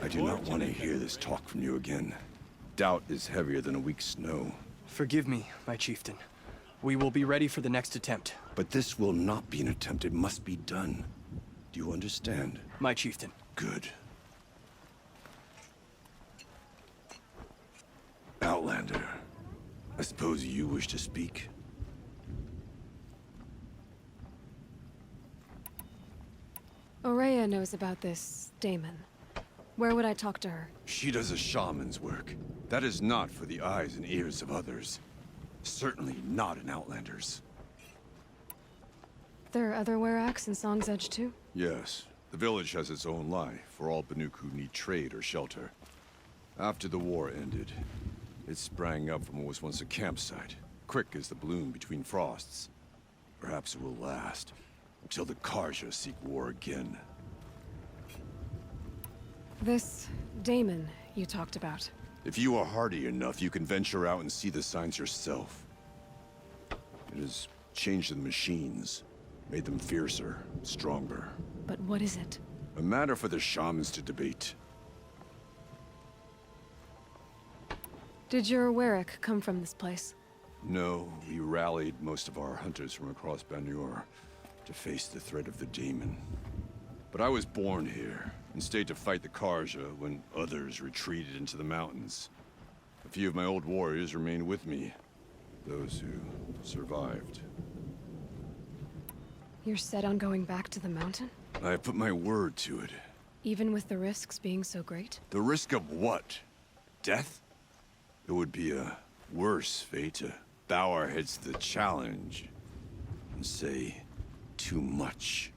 I do not want to hear this talk from you again. Doubt is heavier than a week's snow. Forgive me, my chieftain. We will be ready for the next attempt. But this will not be an attempt. It must be done. Do you understand? My chieftain. Good. Outlander, I suppose you wish to speak? Ourea knows about this Damon. Where would I talk to her? She does a shaman's work. That is not for the eyes and ears of others. Certainly not an Outlander's. There are other Weraks in Song's Edge too? Yes. The village has its own life, for all Banuk who need trade or shelter. After the war ended, it sprang up from what was once a campsite, quick as the bloom between frosts. Perhaps it will last, until the Karja seek war again. This Damon you talked about. If you are hardy enough, you can venture out and see the signs yourself. It has changed the machines, made them fiercer, stronger. But what is it? A matter for the shamans to debate. Did your Werak come from this place? No, we rallied most of our hunters from across Banur to face the threat of the demon. But I was born here, and stayed to fight the Karja when others retreated into the mountains. A few of my old warriors remained with me, those who survived. You're set on going back to the mountain? I have put my word to it. Even with the risks being so great? The risk of what? Death? It would be a worse fate to bow our heads to the challenge and say too much.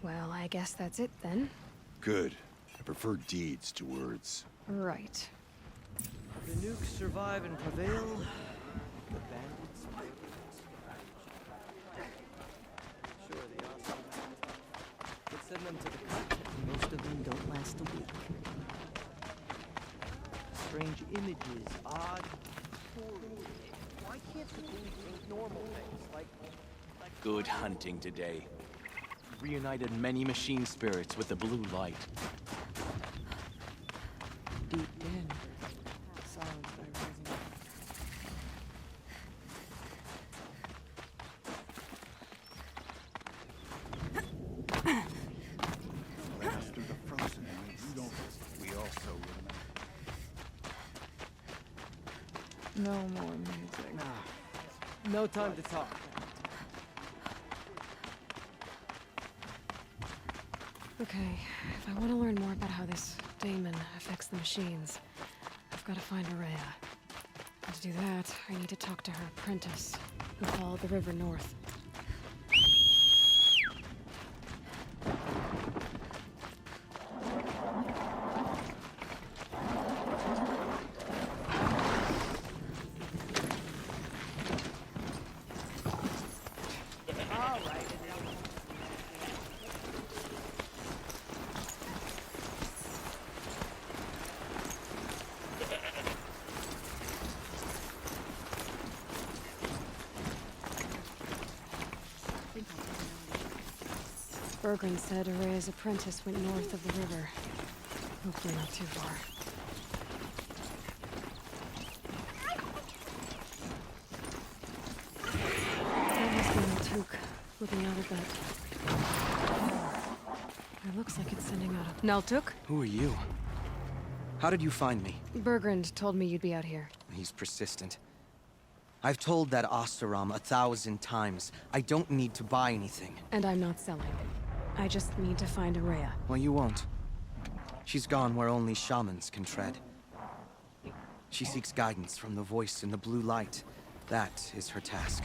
Well, I guess that's it then. Good. I prefer deeds to words. Right. The nukes survive and prevail. The bandits. Sure, the awesome. Could send them to the cut. Most of them don't last a week. Strange images, odd. Why can't the things think normal things like? Good hunting today. Reunited many machine spirits with the blue light. Deep in. Silence by rising up. Last through the frozen ones. You don't. We also remember. No more music. Nah. No time to talk. Okay, if I want to learn more about how this Damon affects the machines, I've got to find Ourea. And to do that, I need to talk to her apprentice, who followed the river north. Bergren said Ourea's apprentice went north of the river. Hopefully not too far. That must be Naltuk, looking out of that. It looks like it's sending out a... Naltuk? Who are you? How did you find me? Bergrand told me you'd be out here. He's persistent. I've told that Oseram 1,000 times. I don't need to buy anything. And I'm not selling. I just need to find Ourea. Well, you won't. She's gone where only shamans can tread. She seeks guidance from the voice in the blue light. That is her task.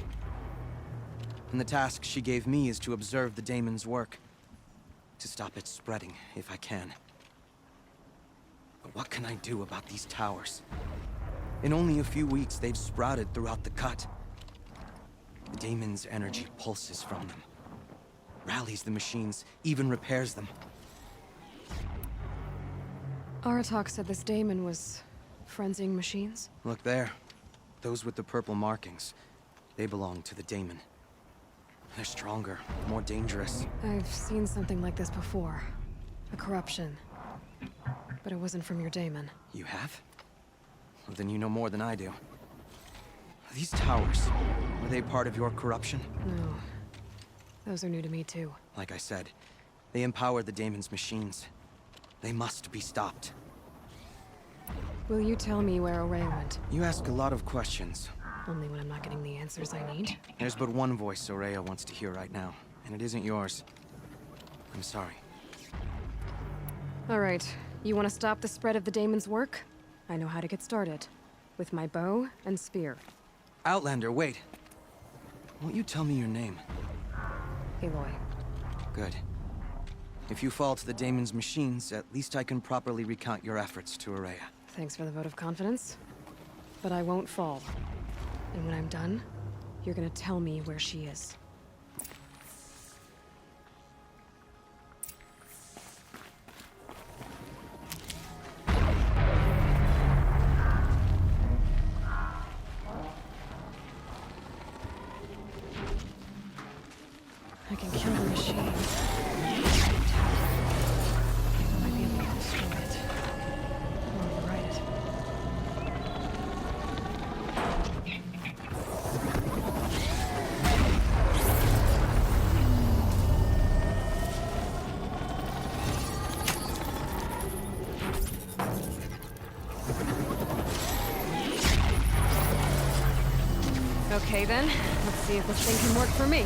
And the task she gave me is to observe the Damon's work. To stop it spreading, if I can. But what can I do about these towers? In only a few weeks, they've sprouted throughout the cut. The Damon's energy pulses from them. Rallies the machines, even repairs them. Aratak said this Damon was frenzying machines? Look there. Those with the purple markings. They belong to the Damon. They're stronger, more dangerous. I've seen something like this before. A corruption. But it wasn't from your daemon. You have? Well, then you know more than I do. These towers, were they part of your corruption? No. Those are new to me, too. Like I said, they empowered the daemon's machines. They must be stopped. Will you tell me where Ourea went? You ask a lot of questions. Only when I'm not getting the answers I need. There's but one voice Ourea wants to hear right now, and it isn't yours. I'm sorry. All right. You want to stop the spread of the daemon's work? I know how to get started. With my bow and spear. Outlander, wait. Won't you tell me your name? Aloy. Good. If you fall to the daemon's machines, at least I can properly recount your efforts to Ourea. Thanks for the vote of confidence. But I won't fall. And when I'm done, you're gonna tell me where she is. I can kill the machine. I might be able to destroy it. Or override it. Okay then, let's see if this thing can work for me.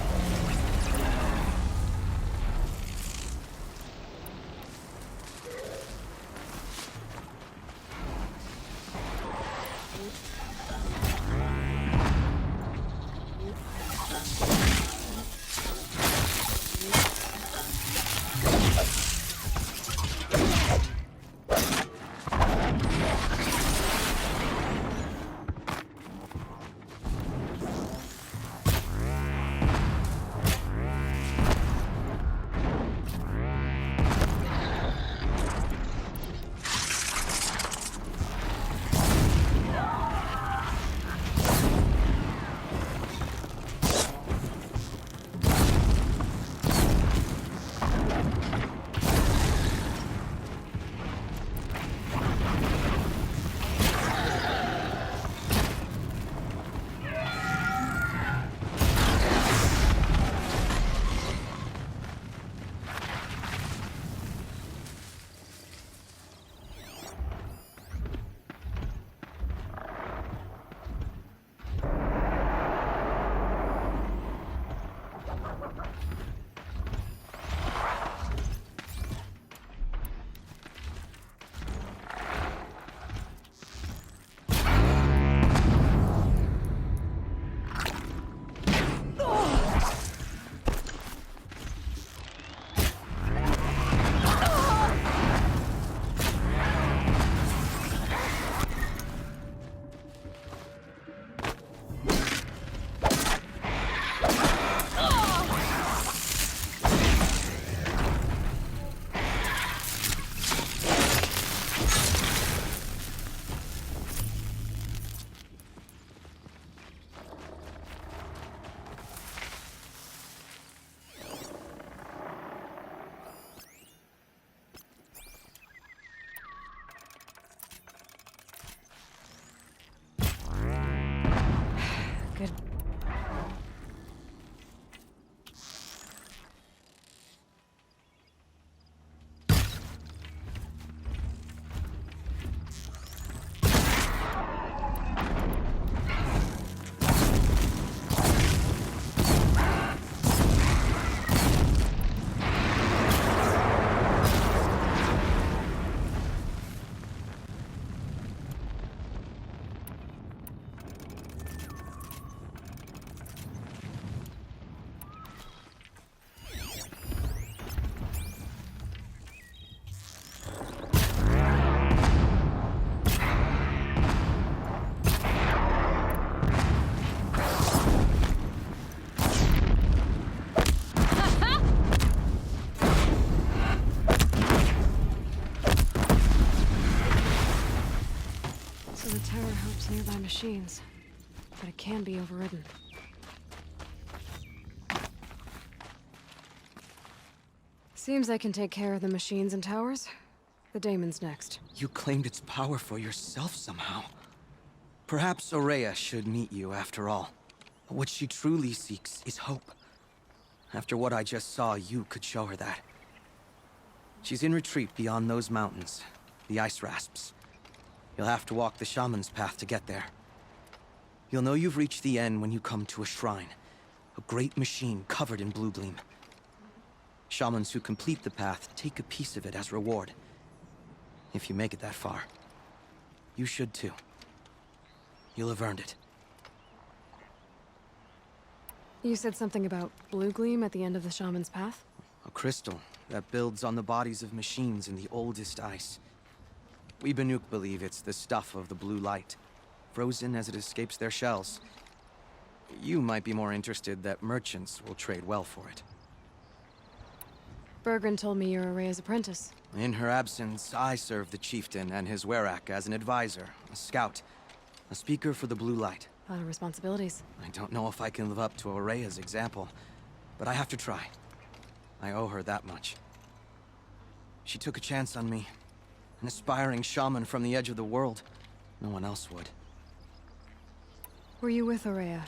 Good. So the tower helps nearby machines, but it can be overridden. Seems I can take care of the machines and towers. The Daemon's next. You claimed its power for yourself somehow. Perhaps Ourea should meet you after all. What she truly seeks is hope. After what I just saw, you could show her that. She's in retreat beyond those mountains, the Ice Rasps. You'll have to walk the Shaman's Path to get there. You'll know you've reached the end when you come to a shrine. A great machine covered in blue gleam. Shamans who complete the path take a piece of it as reward. If you make it that far, you should too. You'll have earned it. You said something about blue gleam at the end of the Shaman's Path? A crystal that builds on the bodies of machines in the oldest ice. We Banuk believe it's the stuff of the blue light, frozen as it escapes their shells. You might be more interested that merchants will trade well for it. Bergren told me you're Ourea's apprentice. In her absence, I serve the chieftain and his Werak as an advisor, a scout, a speaker for the blue light. A lot of responsibilities. I don't know if I can live up to Ourea's example, but I have to try. I owe her that much. She took a chance on me. An aspiring shaman from the edge of the world. No one else would. Were you with Ourea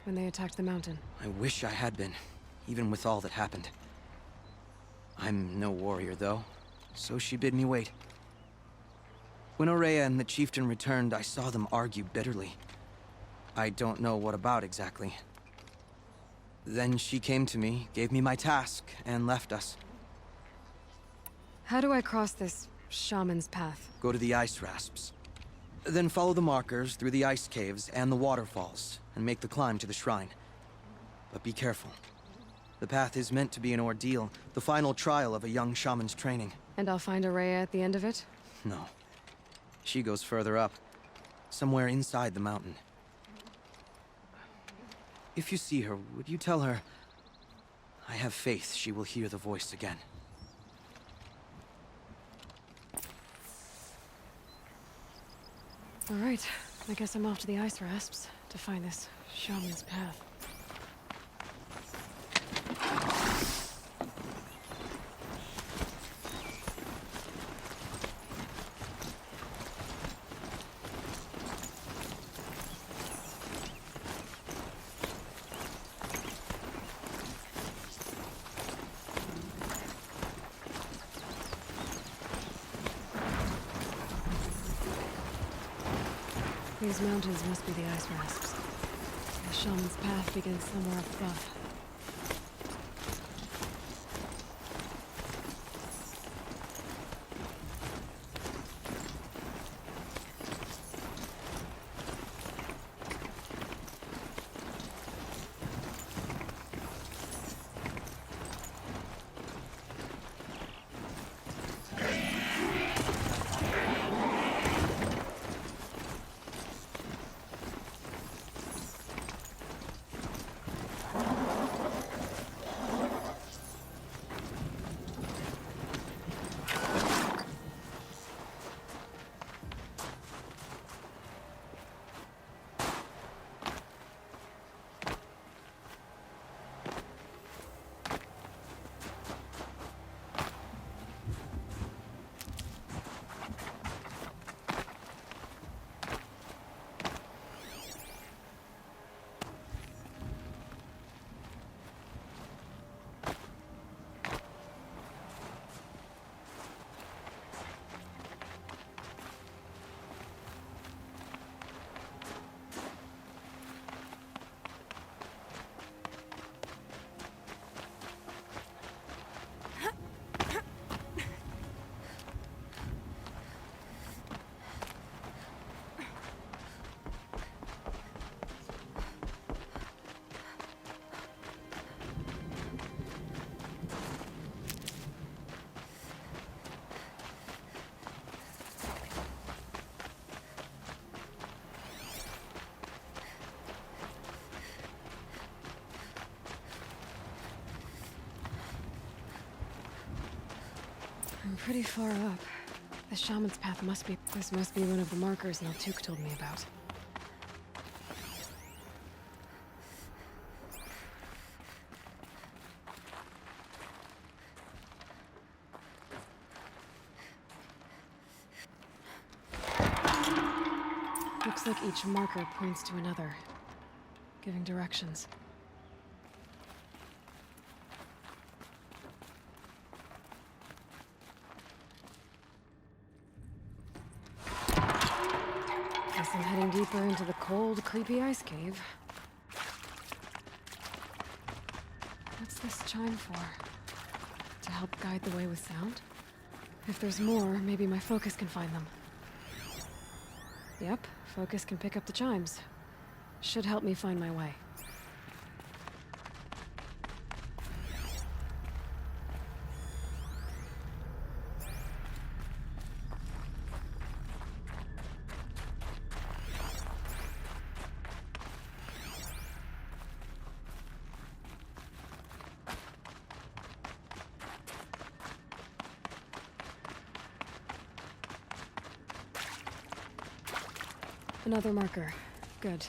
when they attacked the mountain? I wish I had been, even with all that happened. I'm no warrior, though, so she bid me wait. When Ourea and the chieftain returned, I saw them argue bitterly. I don't know what about exactly. Then she came to me, gave me my task, and left us. How do I cross this Shaman's Path? Go to the Ice Rasps. Then follow the markers through the ice caves and the waterfalls, and make the climb to the shrine. But be careful. The path is meant to be an ordeal, the final trial of a young shaman's training. And I'll find Ourea at the end of it? No. She goes further up, somewhere inside the mountain. If you see her, would you tell her... I have faith she will hear the voice again. All right. I guess I'm off to the Ice Rasps to find this Shaman's Path. These mountains must be the Ice Rasps. The Shaman's Path begins somewhere up above. I'm pretty far up. The Shaman's Path must be... This must be one of the markers Naltuk told me about. Looks like each marker points to another, giving directions. Guess I'm heading deeper into the cold, creepy ice cave. What's this chime for? To help guide the way with sound? If there's more, maybe my focus can find them. Yep, focus can pick up the chimes. Should help me find my way. Another marker. Good.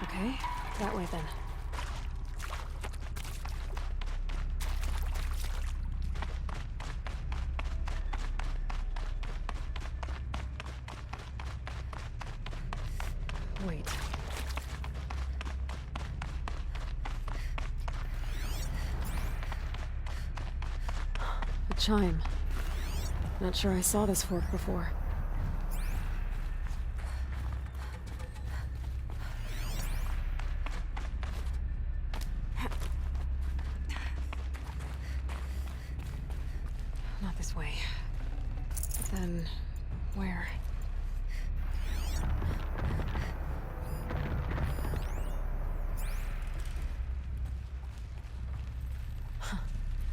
Okay, that way then. Wait. A chime. Not sure I saw this fork before. Not this way. Then, where?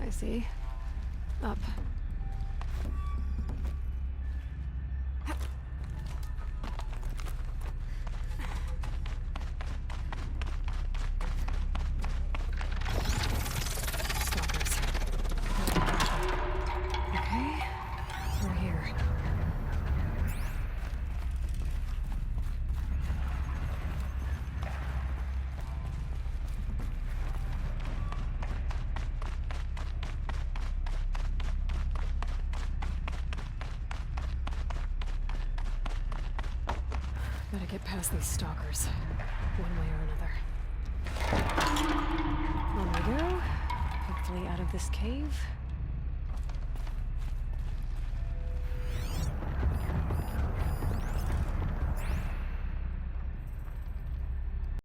I see. Up. Stalkers. Okay, we're here. Gotta get past these stalkers, one way or another. On we go. Hopefully out of this cave.